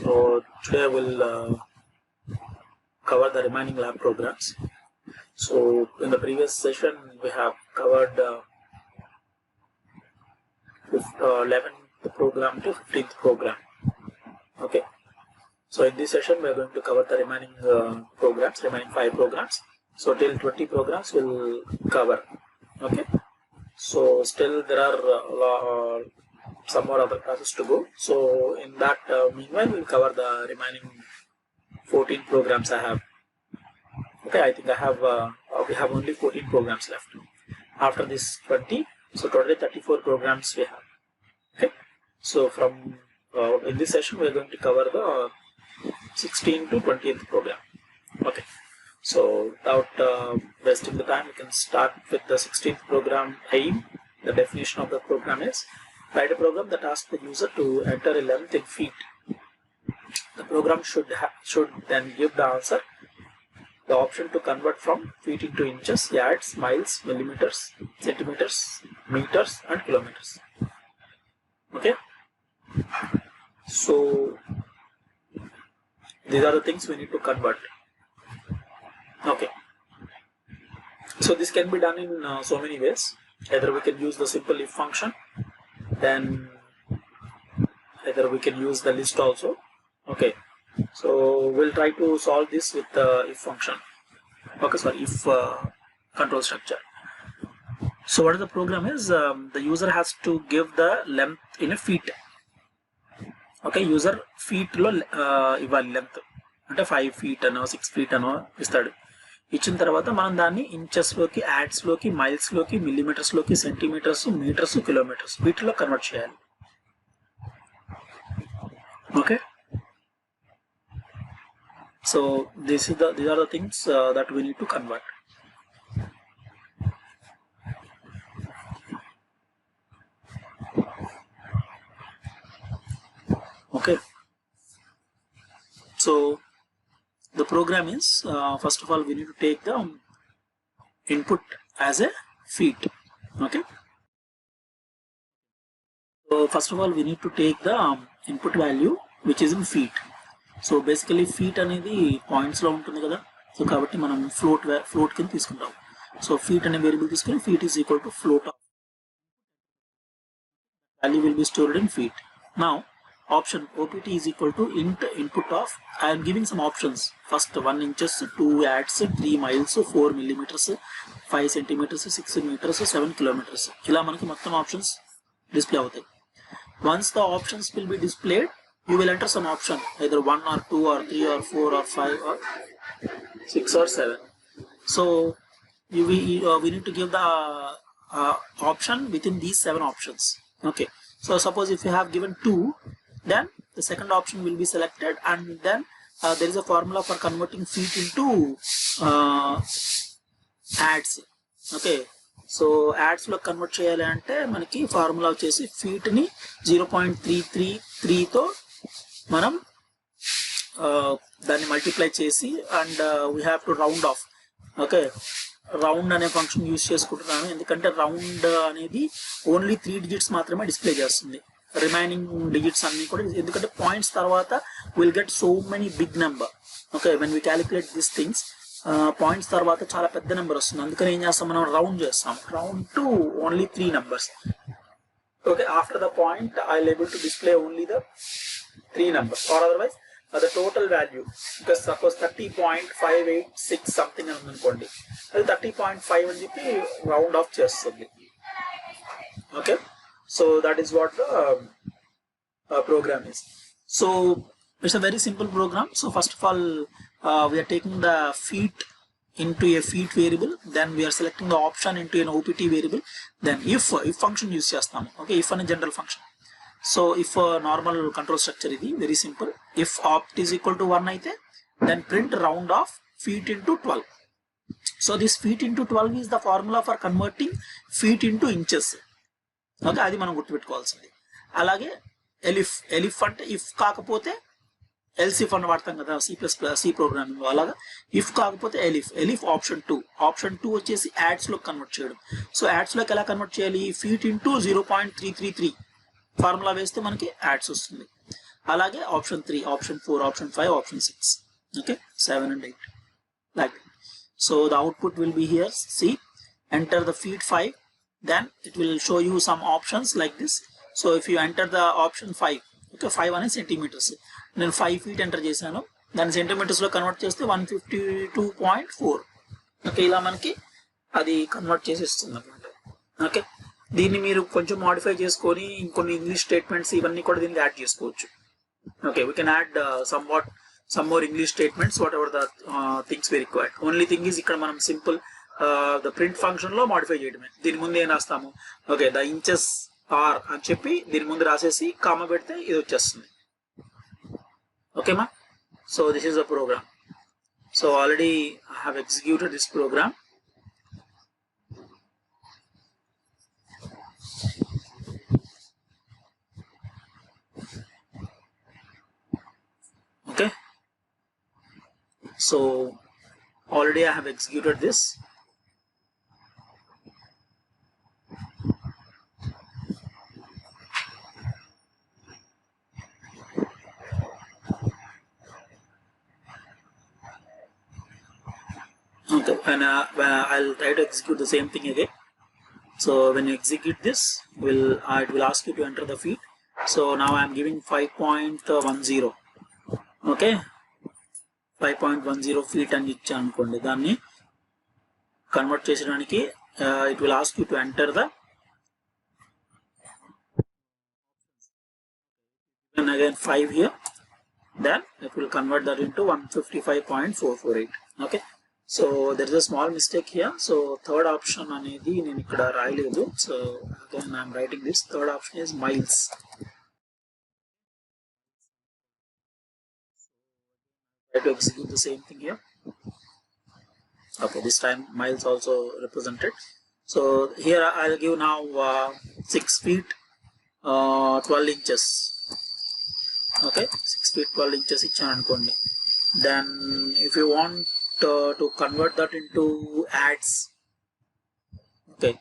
So today we'll cover the remaining lab programs. So in the previous session we have covered 11th program to 15th program. Okay. So in this session we are going to cover the remaining programs, remaining 5 programs. So till 20 programs we'll cover. Okay. So still there are some more other classes to go. So in that meanwhile we'll cover the remaining 14 programs I have. Okay, I think I have we have only 14 programs left. After this 20, so totally 34 programs we have. Okay, so from in this session we are going to cover the 16 to 20th program. Okay, so without wasting the time, we can start with the 16th program aim. The definition of the program is: write a program that asks the user to enter a length in feet. The program should then give the answer. The option to convert from feet into inches, yards, miles, millimeters, centimeters, meters, and kilometers. Okay. So these are the things we need to convert. Okay. So this can be done in so many ways. Either we can use the simple if function, then either we can use the list also. Okay. So we'll try to solve this with the if function. Okay, sorry, if control structure. So what the program is? The user has to give the length in a feet. Okay, user feet lo ఇవ్వాలి length. అంటే 5 feet అనో 6 feet అనో ఇస్తాడు. ఇచ్చిన తర్వాత మనం దాన్ని inches లోకి, యాడ్స్ లోకి, మైల్స్ లోకి, మిల్లీమీటర్స్ లోకి, సెంటీమీటర్స్, మీటర్స్, కిలోమీటర్స్ వీటిలో కన్వర్ట్ చేయాలి. Okay. So these are the things that we need to convert. Okay. So the program is first of all we need to take the input as a feet. Okay. So first of all we need to take the input value which is in feet. So basically feet అనేది పాయింట్స్లో ఉంటుంది కదా, so కాబట్టి మనం float కింద తీసుకుంటాం. So feet అనే variable తీసుకుని feet is equal to float of value will be stored in feet. Now option OPT is equal to input of I'm giving some options. First 1 inches, 2 yards, 3 miles, 4 millimeters, 5 centimeters, 6 meters, 7 kilometers. ఇలా మనకి మొత్తం options display అవుతాయి. Once the options will be displayed, you will enter some option, either 1 or 2 or 3 or 4 or 5 or 6 or 7. So we need to give the option within these 7 options. Okay. So suppose if you have given 2, then the second option will be selected, and then there is a formula for converting feet into ads. Okay. So ads లో convert చేయాలి అంటే మనకి formula వచ్చేసి feet ని 0.333తో మనం దాన్ని multiply చేసి and we have to round off. Okay, round అనే ఫంక్షన్ యూజ్ చేసుకుంటున్నాను ఎందుకంటే రౌండ్ అనేది ఓన్లీ 3 digits మాత్రమే డిస్ప్లే చేస్తుంది. రిమైనింగ్ డిజిట్స్ అన్ని కూడా, ఎందుకంటే పాయింట్స్ తర్వాత will get so many big number. Okay, when we calculate this things points తర్వాత చాలా పెద్ద నెంబర్ వస్తుంది. అందుకని ఏం చేస్తాం, మనం రౌండ్ చేస్తాం, round to only 3 numbers. Okay, after the point I will able to display only the 3 numbers, or otherwise the total value. Because suppose 30.586 something అని అనుకోండి, అది 30.5 అని చెప్పి రౌండ్ ఆఫ్ చేస్తుంది. Okay, so that is what the program is. So it's a very simple program. So first of all we are taking the feet into a feet variable, then we are selecting the option into an OPT variable, then if function use చేస్తాము. Okay, if అనే general function. So if normal control structure ఇది very simple. If opt is equal to 1 అయితే then print round off feet into 12. So this feet into 12 is the formula for converting feet into inches. Okay, అది మనం గుర్తుపెట్టుకోవాల్సింది. అలాగే elif అంటే if కాకపోతే else if అని వాడతాం కదా C ప్రోగ్రామింగ్ లో, అలాగా if కాకపోతే elif ఆప్షన్ 2 వచ్చేసి యాడ్స్ లో కన్వర్ట్ చేయడం. సో యాడ్స్ లోకి ఎలా కన్వర్ట్ చేయాలి, ఫీట్ ఇంటూ 0.333 ఫార్ములా వేస్తే మనకి యాడ్స్ వస్తుంది. అలాగే option 3, option 4, option 5, option 6. Okay, 7 and 8 like that. So the output will be here. See, enter the feed 5, then it will show you some options like this. So if you enter the option 5, okay, 5 అనే centimetres, నేను 5 feet enter చేశాను, దాన్ని సెంటీమీటర్స్లో convert చేస్తే 152.4. Okay, ఇలా మనకి అది convert చేసి ఇస్తుంది అనమాట. ఓకే, దీన్ని మీరు కొంచెం మాడిఫై చేసుకొని ఇంకొన్ని ఇంగ్లీష్ స్టేట్మెంట్స్ ఇవన్నీ కూడా దీనికి యాడ్ చేసుకోవచ్చు. Okay, we can add some more English statements, whatever the things we required. Only thing is ఇక్కడ మనం సింపుల్ the print function లో మాడిఫై చేయడమే. దీని ముందు ఏం రాస్తాము, ఓకే the inches are అని చెప్పి దీని ముందు రాసేసి కామ పెడితే ఇది వచ్చేస్తుంది. ఓకేమా, so this is the program. So already I have executed this program. Okay, so already I have executed this. Okay, and I'll try to execute the same thing again. So when you execute this, it will ask you to enter the feed. So now I'm giving 5.10. Okay, 5.10 feet అని ఇచ్చాను అనుకోండి. దాన్ని convert చేసడానికి it will ask you to enter the again 5 here, then it will convert that into 155.448. okay, so there is a small mistake here. So third option అనేది నేను ఇక్కడ రాయలేదు. So again I'm writing this. Third option is miles. Try to execute the same thing here. Okay, this time miles also represented. So here I'll give now 6 feet 12 inches. Okay, 6 feet 12 inches ఇచ్చాను అనుకోండి. Then if you want to convert that into ads, okay,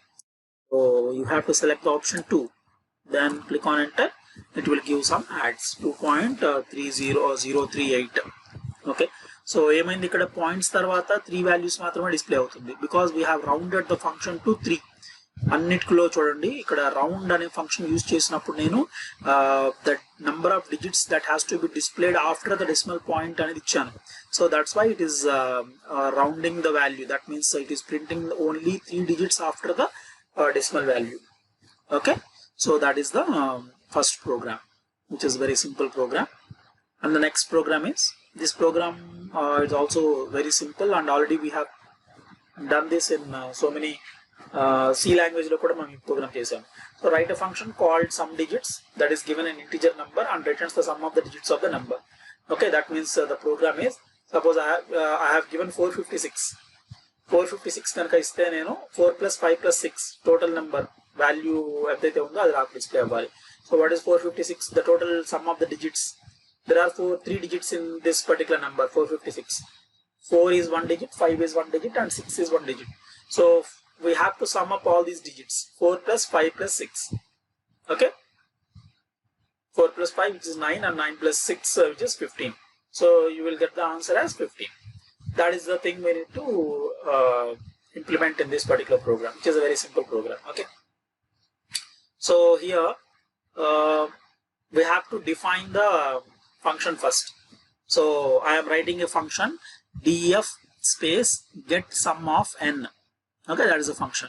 so you have to select the option 2, then click on enter. It will give some ads 2.30038. Okay, so ఏమైంది ఇక్కడ points తర్వాత 3 values మాత్రమే display అవుతుంది, because we have rounded the function to 3. అన్నిటిలో చూడండి ఇక్కడ round అనే function use చేసినప్పుడు నేను the number of digits that has to be displayed after the decimal point అనేది ఇచ్చాను. So that's why it is rounding the value. That means it is printing only 3 digits after the decimal value. Okay, so that is the first program, which is very simple program. And the next program is this program. Is also very simple, and already we have done this in so many C language lo kuda manam program chesam. So write a function called sum digits that is given an integer number and returns the sum of the digits of the number. Okay, that means the program is, suppose I have given 456 kanaka iste nenu 4 plus 5 plus 6 total number value edaithe undo adi raak display avvali. So what is 456? The total sum of the digits. There are 3 digits in this particular number 456. 4 is 1 digit, 5 is 1 digit, and 6 is 1 digit. So we have to sum up all these digits. 4 plus 5 plus 6. Okay, 4 plus 5 which is 9, and 9 plus 6 which is 15. So you will get the answer as 15. That is the thing we need to implement in this particular program, which is a very simple program. Okay, so here we have to define the function first. So I am writing a function def space get sum of n. Okay, that is a function.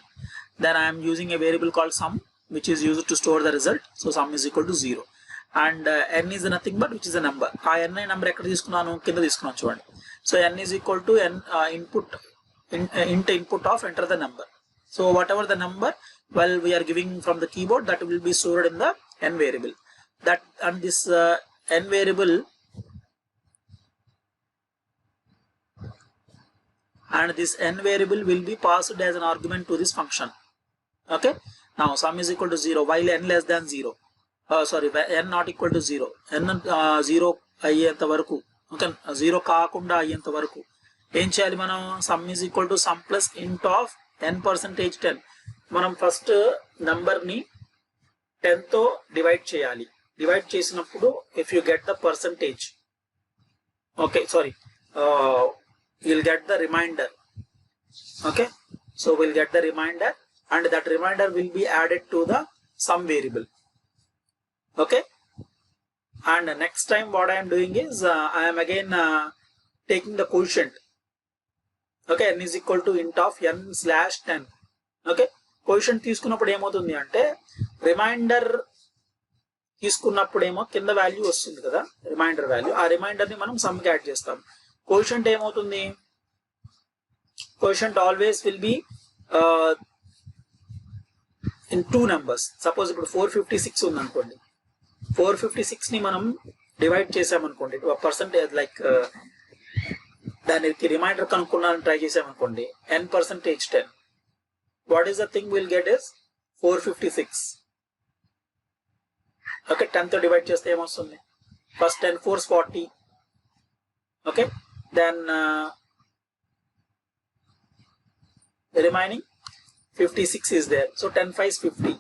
Then I am using a variable called sum, which is used to store the result. So sum is equal to 0, and n is nothing but which is a number. ఆ n number ఎక్కడ తీసుకున్నాను, కింద తీసుకున్నాను చూడండి. So n is equal to n input of enter the number. So whatever the number, well, we are giving from the keyboard, that will be stored in the n variable. That, and this n variable, and this n variable will be passed as an argument to this function. Okay, now sum is equal to 0 while n less than 0. Sorry, n not equal to 0. n 0 అయ్యేంత వరకు, okay, 0 కాకుండా అయ్యేంత వరకు ఏం చేయాలి మనం? sum is equal to sum plus int of n%10. మనం first number ని 10 తో డివైడ్ చేయాలి. divide చేసినప్పుడు if you get the percentage, okay, sorry, you'll get the remainder. Okay, so we'll get the remainder, and that remainder will be added to the sum variable. Okay, and next time what I am doing is I am again taking the quotient. Okay, n is equal to int of n/10. Okay, quotient తీసుకున్నప్పుడు ఏమవుతుంది అంటే reminder తీసుకున్నప్పుడేమో కింద value వస్తుంది కదా, reminder value. ఆ reminder ని మనం some కి యాడ్ చేస్తాం. కోషంట్ ఏమవుతుంది, quotient always will be in 2 numbers. Suppose ఇప్పుడు 456 ఉంది అనుకోండి, 456 ని మనం డివైడ్ చేసామనుకోండి పర్సెంటేజ్, లైక్ దానికి రిమైండర్ కనుక్కున్నాను ట్రై చేసామనుకోండి, n%10. What is the thing will get is 456. Okay, 10 తో డివైడ్ చేస్తే ఏమొస్తుంది, first 10 4s 40. Okay, then remaining 56 is there, so 10 5s 50,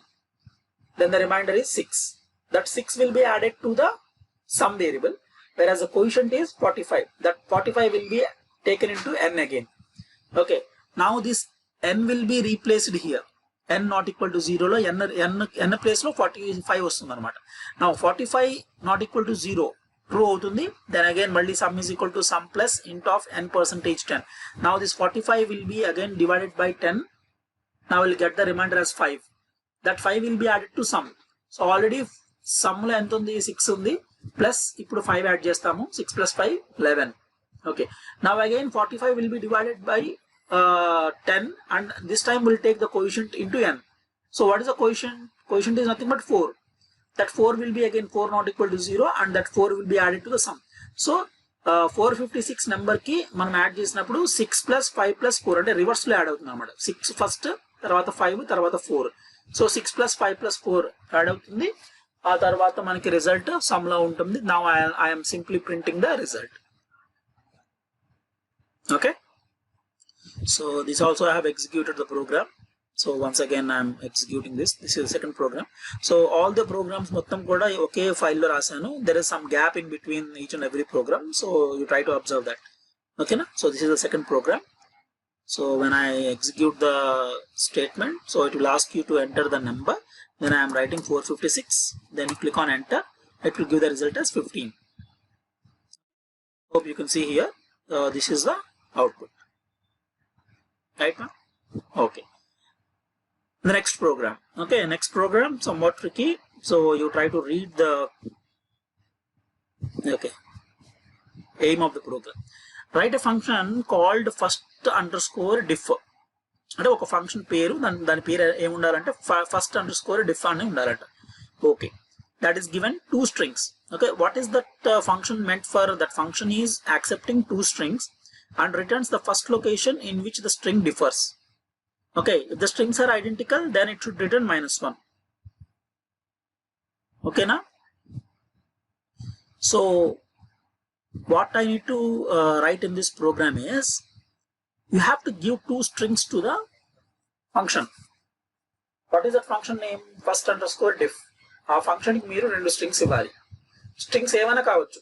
then the remainder is 6. That 6 will be added to the sum variable, whereas the quotient is 45. That 45 will be taken into n again. Okay, now this n will be replaced here. n not equal to 0 లో n place లో 45 వస్తుంది అనమాట. Now 45 not equal to 0 true అవుతుంది. Then again మళ్ళీ sum is equal to sum plus int of n%10. Now this 45 will be again divided by 10. Now we'll get the remainder as 5. That 5 will be added to sum. So already sum లో ఎంత ఉంది, 6 ఉంది, plus ఇప్పుడు 5 add చేస్తాము, 6 plus 5 11. Okay, now again 45 will be divided by 10, and this time we'll take the quotient into n. So what is the quotient? Quotient is nothing but 4. That 4 will be again 4 not equal to 0, and that 4 will be added to the sum. So 456 number కి మనం add చేసినప్పుడు 6 plus 5 plus 4 అంటే reverse లో add అవుతుంది అన్నమాట. 6 first, తర్వాత 5, తర్వాత 4. So 6 plus 5 plus 4 add అవుతుంది. ఆ తర్వాత మనకి రిజల్ట్ సమ్ లో ఉంటుంది. Now I am simply printing the result. Okay, so this also I have executed the program. So once again I am executing this is the second program. So all the programs మొత్తం కూడా ఒకే file లో రాశాను. There is some gap in between each and every program, so you try to observe that. Okay na? So this is the second program. So when I execute the statement, so it will ask you to enter the number. Then I am writing 456, then you click on enter. It will give the result as 15. Hope you can see here, this is the output. Right now? Okay. The next program. Okay, next program somewhat tricky. So you try to read the aim of the program. Write a function called first_diff. అంటే ఒక function పేరు, దాని పేరు ఏముండాలంటే first_diff అని ఉండాలంట. Okay, that is given 2 strings. Okay, what is that function meant for? That function is accepting 2 strings and returns the first location in which the string differs. Okay, if the strings are identical, then it should return -1. Okay na? So what I need to write in this program is, you have to give 2 strings to the function. What is that function name? First_diff. ఆ function కి మీరు 2 strings ఇవ్వాలి. Strings ఏమైనా కావచ్చు,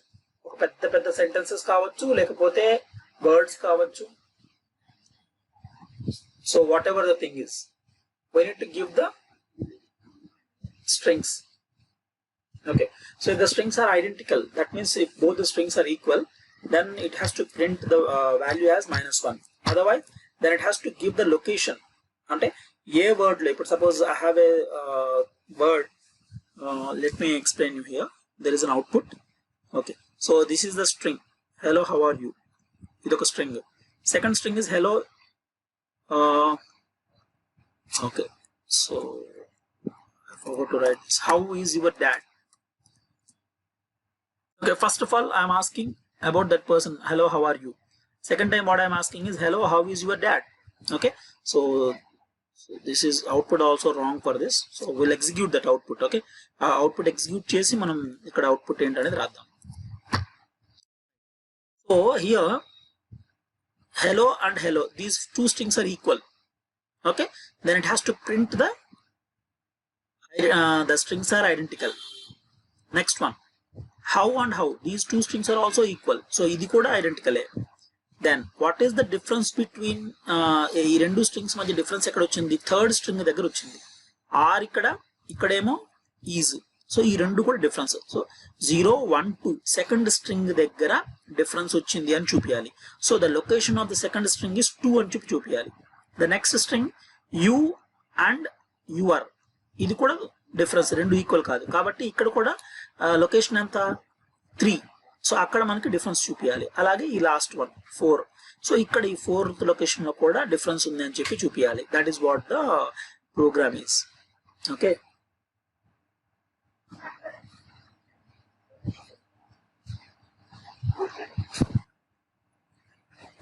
ఒక పెద్ద sentences కావచ్చు, లేకపోతే వర్డ్స్ కావచ్చు. So whatever the thing is, we need to give the strings. Okay, so if the strings are identical, that means if both the strings are equal, then it has to print the value as -1. Otherwise, then it has to give the location. అంటే ఏ word లో, ఇప్పుడు suppose I have a word, let me explain you here. There is an output. Okay, so this is the string, hello how are you. ఇది ఒక string. Second string is hello. Okay, so I forgot to write this. How is your dad? Okay, first of all I am asking about that person, hello how are you. Second time what I am asking is, hello how is your dad. Okay, so this is output also wrong for this, so we'll execute that output. Okay, output execute chesi manam ikkada output enti anedi raddam. So here hello and hello, these 2 strings are equal. Okay, then it has to print the strings are identical. Next one, how and how, these two strings are also equal, so ఇది కూడా identical. Then what is the difference between ఈ రెండు strings మధ్య difference ఎక్కడ వచ్చింది, third string దగ్గర వచ్చింది. Are ఇక్కడేమో ఈజ్, సో ఈ రెండు కూడా డిఫరెన్స్. సో 0 1 2 సెకండ్ స్ట్రింగ్ దగ్గర డిఫరెన్స్ వచ్చింది అని చూపించాలి. So the location of the second string is 2 అని చెప్పి చూపించాలి. The next string you and you are, ఇది కూడా డిఫరెన్స్, రెండు ఈక్వల్ కాదు కాబట్టి ఇక్కడ కూడా లొకేషన్ ఎంత 3, సో అక్కడ మనకి డిఫరెన్స్ చూపించాలి. అలాగే ఈ లాస్ట్ వన్ 4, సో ఇక్కడ ఈ 4th లొకేషన్ లో కూడా డిఫరెన్స్ ఉంది అని చెప్పి చూపించాలి. That is what the program is. Okay,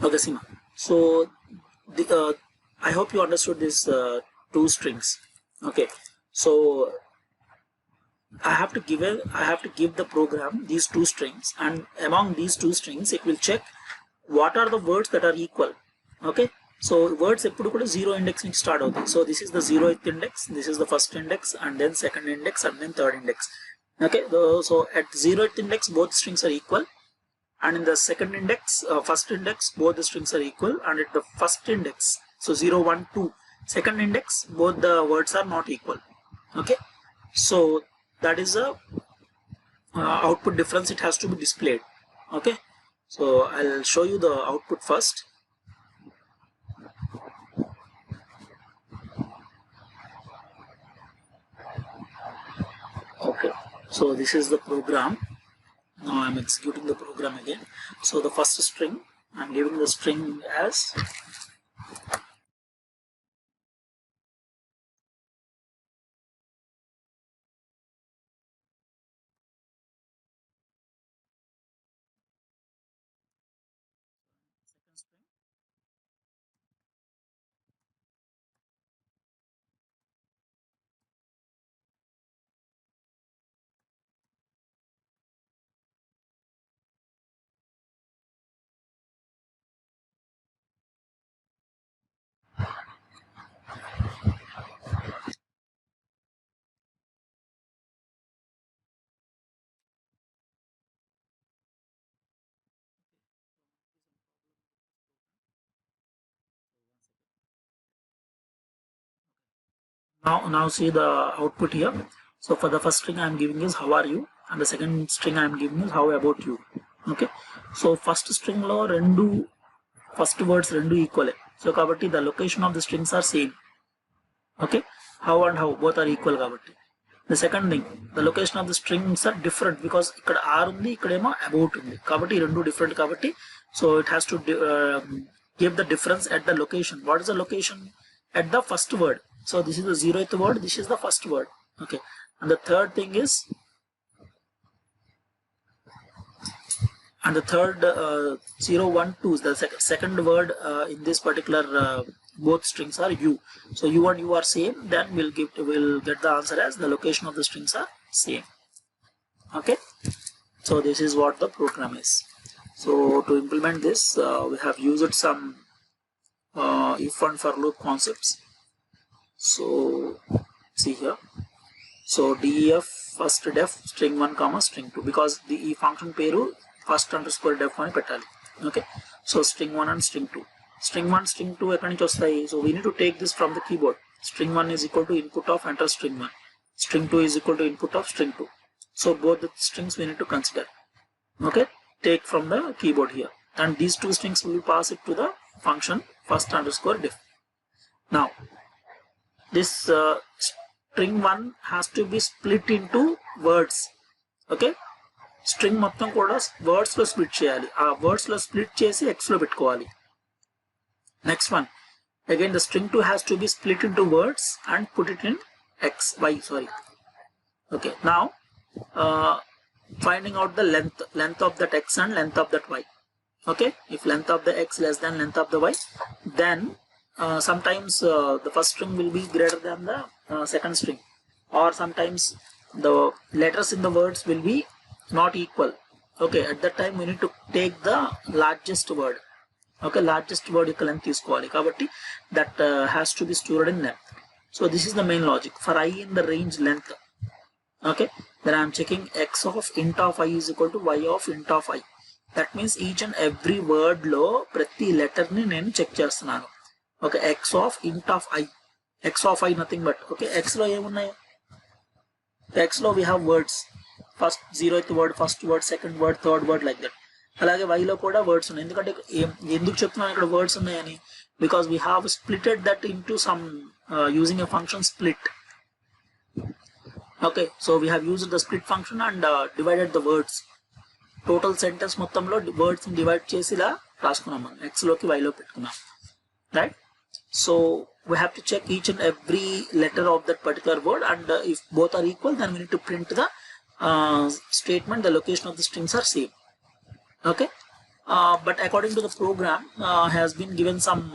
okay Sima, so I hope you understood this two strings. Okay, so I have to give the program these two strings, and among these two strings it will check what are the words that are equal. Okay, so words eppudu kuda zero index nunchi start avutayi. So this is the 0th index, this is the first index, and then second index, and then third index. Okay, so at 0th index both strings are equal, and in the second index, first index, both the strings are equal, and at the first index, so 0 1 2 second index, both the words are not equal. Okay, so that is a output difference, it has to be displayed. Okay, so I'll show you the output first. Okay, so this is the program. Now I'm executing the program again. So the first string, I'm giving the string as second string. Now see the output here. So for the first string I am giving is how are you, and the second string I am giving is how about you. Okay, so first string lo first words rendu equal, so kabatti the location of the strings are same. Okay, how and how both are equal kabatti. The second thing, the location of the strings are different because ikkada are undi, ikkademo about undi kabatti rendu different kabatti, so it has to give the difference at the location. What is the location? At the first word. So this is the 0th word, this is the first word. Okay, and the third thing is, and the third 0 1 2 is the second word in this particular both strings are you. So you and you are same, then we'll get the answer as the location of the strings are same. Okay, so this is what the program is. So to implement this we have used some if and for loop concepts. So see here, so def first def string 1 comma string 2, because the function peru first underscore def ani pettali. Okay, so string 1 and string 2, string 1 string 2 ekkadi nunchi vastayi. So we need to take this from the keyboard. String 1 is equal to input of enter string 1, string 2 is equal to input of string 2. So both the strings we need to consider. Okay, take from the keyboard here, and these two strings will pass it to the function first underscore def. Now this string 1 has to be split into words. Okay, string మొత్తం కూడా words లో split చేయాలి, ఆ words లో split చేసి x లో పెట్టుకోవాలి. Next one, again the string 2 has to be split into words and put it in y. Okay, now finding out the length of that x and length of that y. Okay, if length of the x less than length of the y, then sometimes the first string will be greater than the second string, or sometimes the letters in the words will be not equal. Okay, at that time we need to take the largest word. Okay, largest word యొక్క length తీసుకోవాలి కాబట్టి that has to be stored in length. So this is the main logic for I in the range length. Okay, then I am checking x of int of I is equal to y of int of I. That means each and every word లో ప్రతి letter ని నేను check చేస్తున్నాను. Okay, x of int of I, x of I nothing but, okay, x లో ఏమున్నాయి, x లో we have words, first 0th word, first word, second word, third word, like that. అలాగే y లో కూడా words ఉన్నాయి. ఎందుకంటే ఎందుకు చెప్తున్నాను ఇక్కడ వర్డ్స్ ఉన్నాయని, because we have splitted that into some using a function split. Okay, so we have used the split function and divided the words. Total sentence మొత్తంలో words ని divide చేసి ఇలా రాసుకున్నాం మనం, x లోకి y లో పెట్టుకున్నాం, right? So we have to check each and every letter of that particular word, and if both are equal, then we need to print the statement, the location of the strings are same. Okay, but according to the program has been given some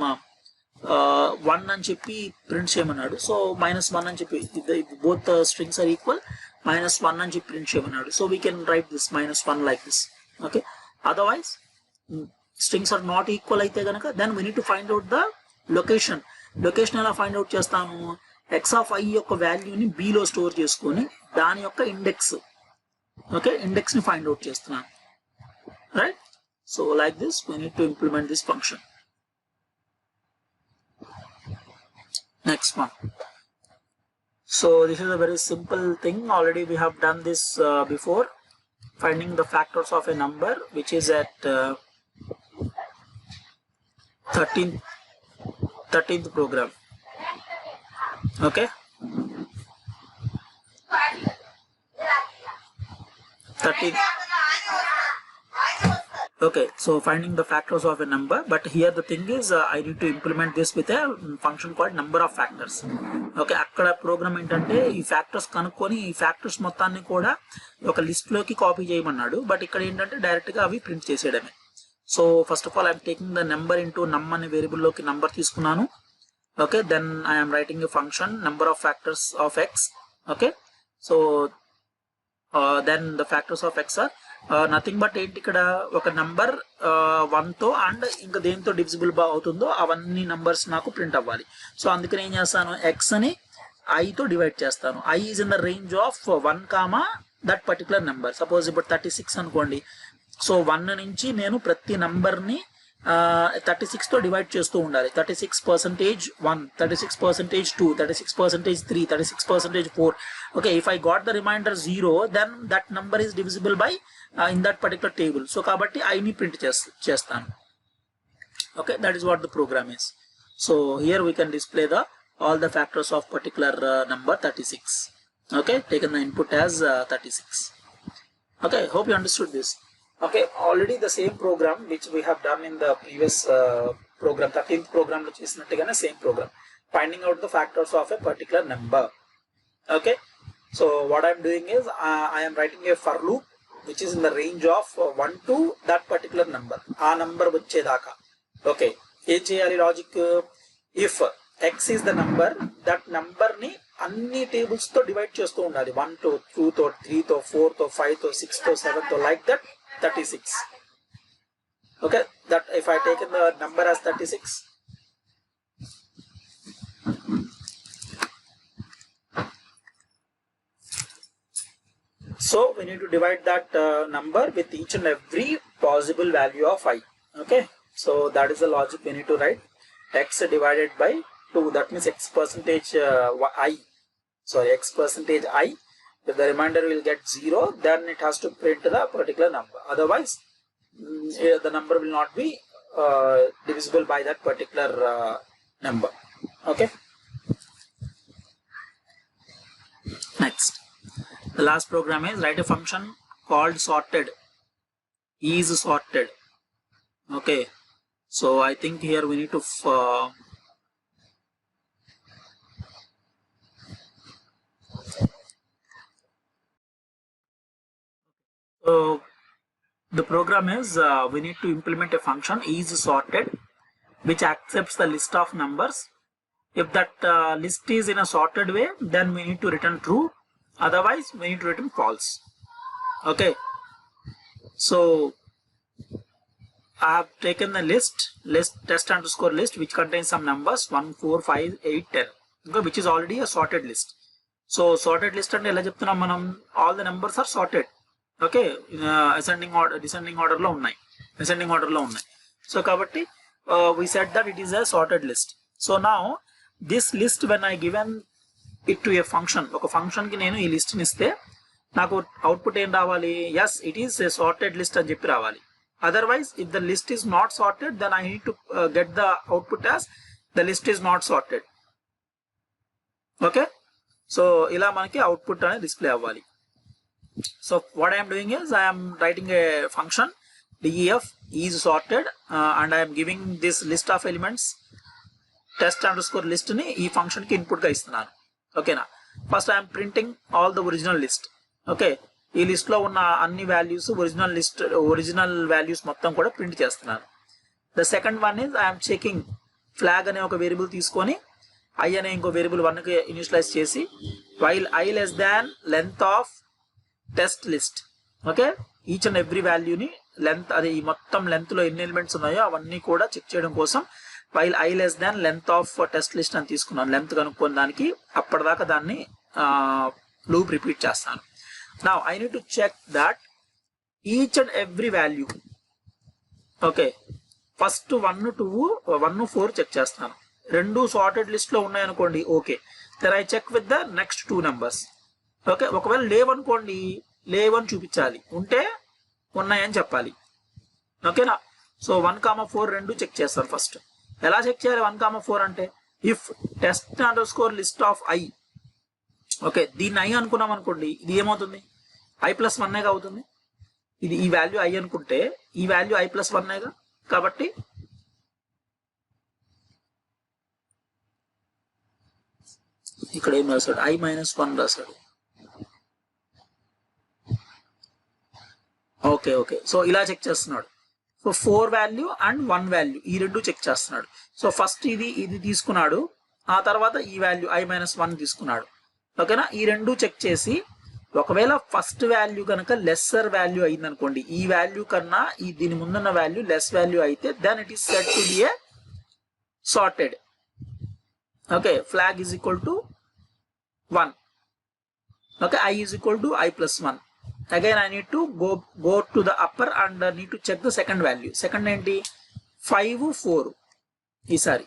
1 అని చెప్పి print చేయమన్నాడు. So -1 అని చెప్పి, both strings are equal, -1 అని చెప్పి print చేయమన్నాడు. So we can write this -1 like this. Okay, otherwise strings are not equal అయితే గనక, then we need to find out the location. Location ఎలా ఫైండ్ అవుట్ చేస్తాను, x of I యొక్క వాల్యూని b లో స్టోర్ చేసుకొని దాని యొక్క ఇండెక్స్, ఓకే, ఇండెక్స్ ని ఫైండ్ అవుట్ చేస్తున్నాను, right? So like this we need to implement this function. Next one. So this is a very simple thing. Already we have done this before. Finding the factors of a number which is at 13th program. Okay. 13th. Okay, so finding the factors of a number, but here the thing is I need to implement this with a function called number of factors. Okay, అక్కడ programme ఏంటంటే ఈ factors కనుక్కొని ఈ factors మొత్తాన్ని కూడా ఒక list లోకి copy చేయమన్నాడు, బట్ ఇక్కడ ఏంటంటే డైరెక్ట్ గా అవి ప్రింట్ చేసేయడమే. So first of all I'm taking the number into num అనే వేరియబుల్ లోకి నంబర్ తీసుకున్నాను. Okay, then I'm writing a function number of factors of x. Okay, so then the factors of x are nothing but ఏంటి, ఇక్కడ ఒక number 1 తో and ఇంకా దేంతో divisible అవుతుందో అవన్నీ నంబర్స్ నాకు ప్రింట్ అవ్వాలి. సో అందుకని ఏం చేస్తాను, ఎక్స్ అని I తో డివైడ్ చేస్తాను. I is in the range of 1, that particular number. Suppose ఇప్పుడు 36 అనుకోండి. సో 1 నుంచి నేను ప్రతి నంబర్ ని 36 తో డివైడ్ చేస్తూ ఉండాలి. 36% 1, 36% 2, 36% 3, 36% 4. Okay, if I got the remainder 0, then that number is divisible by in that particular table. So kabatti I ni print chestanu. Okay, that is what the program is. So here we can display the all the factors of particular number 36. Okay, taken the input as 36. Okay, hope you understood this. Okay, already the same program which we have done in the previous program, 13th program which is not same program, finding out the factors of a particular number. Okay, so what I am doing is I am writing a for loop which is in the range of 1 to that particular number, a number vachedaka. Okay, em cheyali logic, if x is the number, that number ni అన్ని tables తో divide చేస్తూ ఉండాలి. 1 తో 2 తో 3 తో 4 తో 5 తో 6 తో 7 తో, like that 36. Okay, that if I take the number as 36, so we need to divide that number with each and every possible value of I. Okay, so that is the logic we need to write. X divided by 2, that means x percentage I, sorry, x percentage I. If the remainder will get 0, then it has to print the particular number. Otherwise, the number will not be divisible by that particular number. Okay. Next, the last program is write a function called sorted. Is sorted. Okay. So I think here we need to so the program is we need to implement a function is sorted which accepts the list of numbers. If that list is in a sorted way, then we need to return true. Otherwise, we need to return false. Okay. So I have taken the list test underscore list which contains some numbers 1, 4, 5, 8, 10. Okay, which is already a sorted list. So sorted list అంటే ఎలా చెప్తున్నాం మనం, all the numbers are sorted. Okay, ascending order descending order లో ఉన్నాయి, ascending order లో ఉన్నాయి. So కాబట్టి we said that it is a sorted list. So now this list, when I given it to a function, ఒక function కి నేను ఈ list ని ఇస్తే నాకు అవుట్పుట్ ఏం రావాలి, yes it is a sorted list అని చెప్పి రావాలి. Otherwise if the list is not sorted, then I need to get the output as the list is not sorted. Okay, so ఇలా మనకి అవుట్పుట్ అనేది డిస్ప్లే అవ్వాలి. So what I am doing is I am writing a function def is sorted and I am giving this list of elements test underscore list ని ఈ function కి input గా ఇస్తున్నాను. ఓకేనా, first I'm printing all the original list. Okay, ఈ list లో ఉన్న అన్ని వాల్యూస్ ఒరిజినల్ వాల్యూస్ మొత్తం కూడా ప్రింట్ చేస్తున్నాను. The second one is I'm checking flag అనే ఒక వేరియబుల్ తీసుకొని ఐ అనే ఇంకో వేరియబుల్ 1 కి ఇనిషియలైజ్ చేసి while I less than length of test list. Okay, each and every వాల్యూని లెంత్, అదే ఈ మొత్తం లెంత్ లో ఎన్ని ఎలిమెంట్స్ ఉన్నాయో అవన్నీ కూడా చెక్ చేయడం కోసం while I less than length of test list అని తీసుకున్నాను, లెంత్ కనుక్కొని దానికి. అప్పటిదాకా దాన్ని లూప్ రిపీట్ చేస్తాను. Now I need to check that each and every value. Okay, first 1, 2, 1, 4 check చేస్తాను. రెండు సార్టెడ్ లిస్ట్ లో ఉన్నాయనుకోండి, okay, then I check with the next 2 numbers. Okay, ఒకవేళ లేవనుకోండి, లేవని చూపించాలి, ఉంటే ఉన్నాయని చెప్పాలి. ఓకేనా, సో 1, 4 రెండు చెక్ చేస్తాను. ఫస్ట్ ఎలా చెక్ చేయాలి 1, 4 అంటే, if test under score list of I. Okay, దీన్ని ఐ అనుకున్నాం అనుకోండి, ఇది ఏమవుతుంది, i+1 అవుతుంది. ఇది ఈ వాల్యూ ఐ అనుకుంటే ఈ వాల్యూ i+1 కాబట్టి ఇక్కడ ఏం రాశాడు, i-1 రాశాడు. ఓకే ఓకే, సో ఇలా చెక్ చేస్తున్నాడు. సో 4 వాల్యూ అండ్ 1 వాల్యూ ఈ రెండు చెక్ చేస్తున్నాడు. సో ఫస్ట్ ఇది తీసుకున్నాడు, ఆ తర్వాత ఈ వాల్యూ i-1 తీసుకున్నాడు. ఓకేనా, ఈ రెండు చెక్ చేసి ఒకవేళ ఫస్ట్ వాల్యూ కనుక లెస్సర్ వాల్యూ అయింది అనుకోండి, ఈ వాల్యూ కన్నా దీని ముందున్న వాల్యూ లెస్ వాల్యూ అయితే, then it is set to be a sorted. Okay, flag is equal to 1. ఓకే, i is equal to i+1. Again I need to go to the upper and need to check the second value. Second ఏంటి, 5, 4. ఈసారి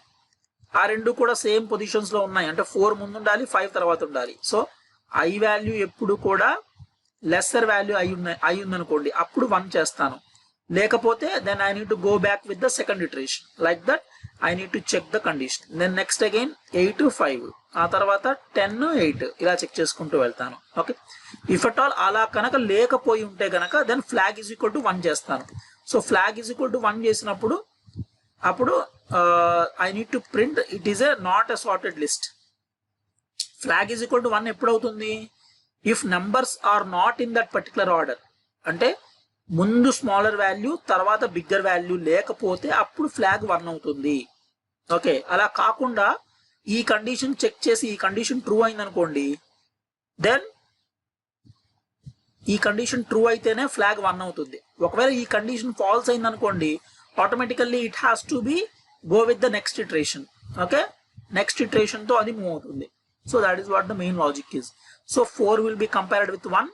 ఆ రెండు కూడా same positions లో ఉన్నాయి, అంటే 4 ముందు ఉండాలి, 5 తర్వాత ఉండాలి. సో i వాల్యూ ఎప్పుడు కూడా లెస్సర్ వాల్యూ అయి ఉందనుకోండి, అప్పుడు 1 చేస్తాను. లేకపోతే then I need to go back with the second iteration. Like that I need to check the condition. Then next again 8, 5, ఆ తర్వాత 10, 8 ఇలా చెక్ చేసుకుంటూ వెళ్తాను. ఓకే, ఇఫ్ అట్ ఆల్ అలా కనుక లేకపోయి ఉంటే కనుక then flag is equal to 1 చేస్తాను. So flag is equal to 1 చేసినప్పుడు అప్పుడు I need to print it is a not a sorted list. Flag is equal to 1 ఎప్పుడు అవుతుంది, if numbers are not in that particular order. అంటే ముందు smaller value తర్వాత bigger value లేకపోతే అప్పుడు flag 1 అవుతుంది. ఓకే, అలా కాకుండా ఈ కండిషన్ చెక్ చేసి ఈ కండిషన్ ట్రూ అయింది అనుకోండి, దెన్ ఈ కండిషన్ ట్రూ అయితేనే ఫ్లాగ్ 1 అవుతుంది. ఒకవేళ ఈ కండిషన్ ఫాల్స్ అయింది అనుకోండి, automatically it has to B go with the next iteration. Okay, next iteration తో అది మూవ్ అవుతుంది. So that is what the main logic is. So 4 will be compared with 1,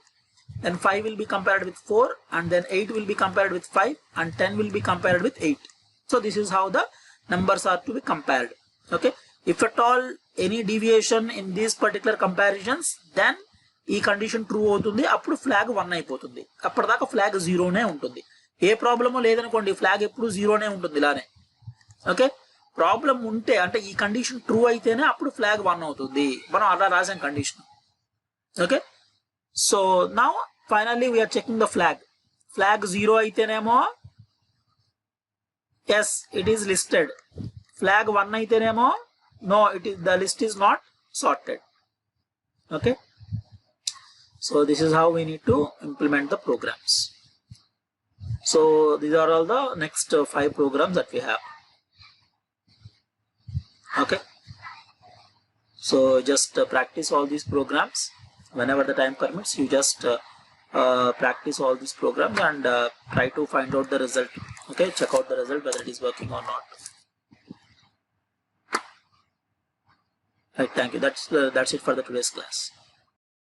then 5 will be compared with 4, and then 8 will be compared with 5, and 10 will be compared with 8. So this is how the numbers are to be compared. Okay, if at all any deviation in these particular comparisons, then ఈ condition true అవుతుంది, అప్పుడు flag 1 అయిపోతుంది. అప్పటిదాకా flag 0నే ఉంటుంది. ఏ ప్రాబ్లమో లేదనుకోండి, flag ఎప్పుడు 0నే ఉంటుంది ఇలానే. ఓకే, ప్రాబ్లం ఉంటే అంటే ఈ కండిషన్ ట్రూ అయితేనే అప్పుడు ఫ్లాగ్ 1 అవుతుంది. మనం అలా రాసాం condition. Okay, so now finally we are checking the flag. Flag 0 అయితేనేమో yes it is listed. Flag 1 అయితేనేమో no, it is the list is not sorted. Okay, so this is how we need to implement the programs. So these are all the next 5 programs that we have. Okay, so just practice all these programs whenever the time permits. You just practice all these programs and try to find out the result. Okay, check out the result whether it is working or not. Right, thank you. That's it for the today's class.